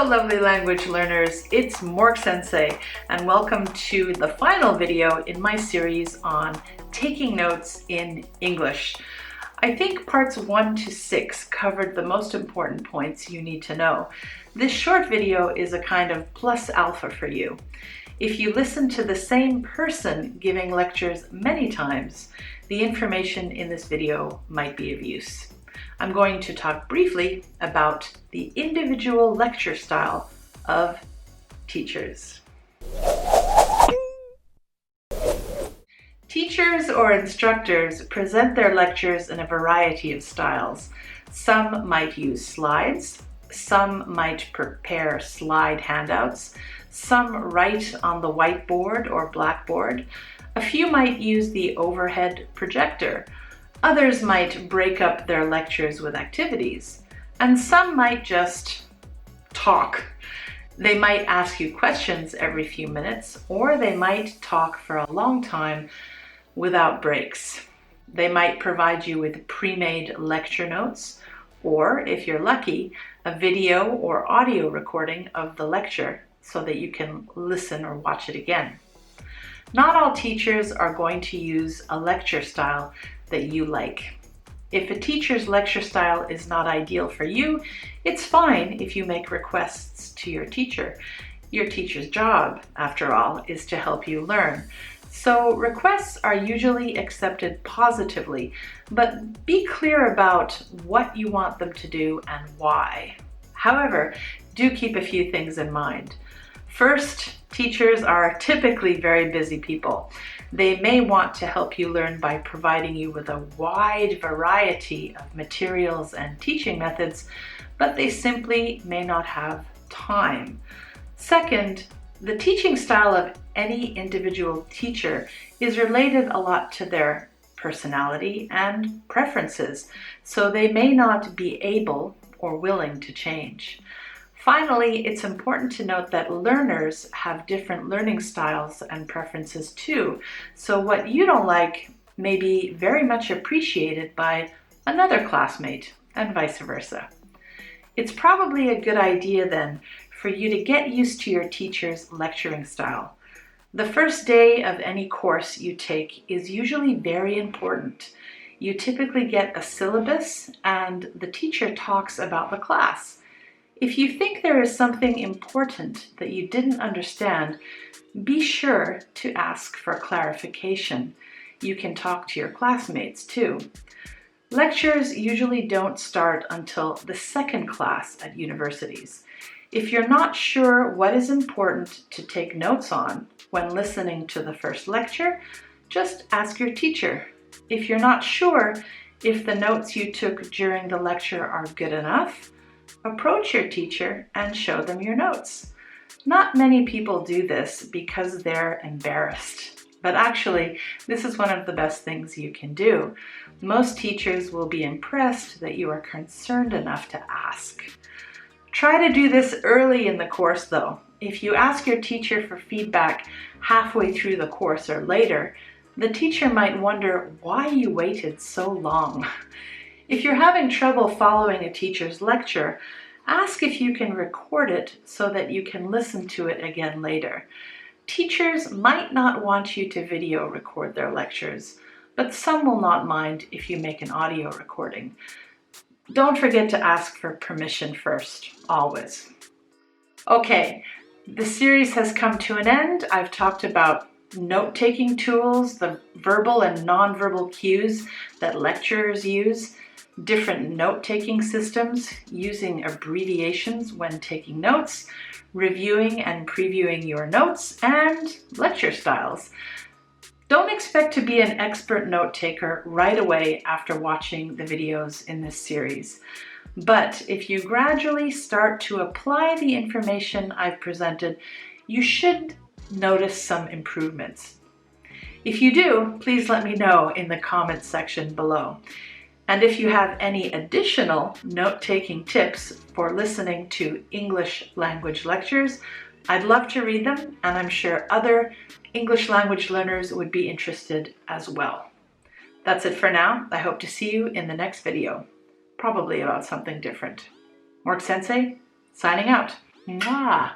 Hello lovely language learners, it's MORKSENSEI and welcome to the final video in my series on taking notes in English. I think parts 1 to 6 covered the most important points you need to know. This short video is a kind of plus alpha for you. If you listen to the same person giving lectures many times, the information in this video might be of use. I'm going to talk briefly about the individual lecture style of teachers. Teachers or instructors present their lectures in a variety of styles. Some might use slides, some might prepare slide handouts, some write on the whiteboard or blackboard, a few might use the overhead projector, others might break up their lectures with activities, and some might just talk. They might ask you questions every few minutes, or they might talk for a long time without breaks. They might provide you with pre-made lecture notes, or if you're lucky, a video or audio recording of the lecture so that you can listen or watch it again. Not all teachers are going to use a lecture style that you like. If a teacher's lecture style is not ideal for you, it's fine if you make requests to your teacher. Your teacher's job, after all, is to help you learn. So requests are usually accepted positively, but be clear about what you want them to do and why. However, do keep a few things in mind. First, teachers are typically very busy people. They may want to help you learn by providing you with a wide variety of materials and teaching methods, but they simply may not have time. Second, the teaching style of any individual teacher is related a lot to their personality and preferences, so they may not be able or willing to change. Finally, it's important to note that learners have different learning styles and preferences too, so what you don't like may be very much appreciated by another classmate and vice versa. It's probably a good idea then for you to get used to your teacher's lecturing style. The first day of any course you take is usually very important. You typically get a syllabus and the teacher talks about the class. If you think there is something important that you didn't understand, be sure to ask for clarification. You can talk to your classmates too. Lectures usually don't start until the second class at universities. If you're not sure what is important to take notes on when listening to the first lecture, just ask your teacher. If you're not sure if the notes you took during the lecture are good enough, approach your teacher and show them your notes. Not many people do this because they're embarrassed, but actually, this is one of the best things you can do. Most teachers will be impressed that you are concerned enough to ask. Try to do this early in the course though. If you ask your teacher for feedback halfway through the course or later, the teacher might wonder why you waited so long. If you're having trouble following a teacher's lecture, ask if you can record it so that you can listen to it again later. Teachers might not want you to video record their lectures, but some will not mind if you make an audio recording. Don't forget to ask for permission first, always. Okay, the series has come to an end. I've talked about note-taking tools, the verbal and non-verbal cues that lecturers use, different note-taking systems, using abbreviations when taking notes, reviewing and previewing your notes, and lecture styles. Don't expect to be an expert note-taker right away after watching the videos in this series. But if you gradually start to apply the information I've presented, you should notice some improvements. If you do, please let me know in the comments section below. And if you have any additional note-taking tips for listening to English language lectures, I'd love to read them, and I'm sure other English language learners would be interested as well. That's it for now. I hope to see you in the next video, probably about something different. MORKSENSEI, signing out. Mwah.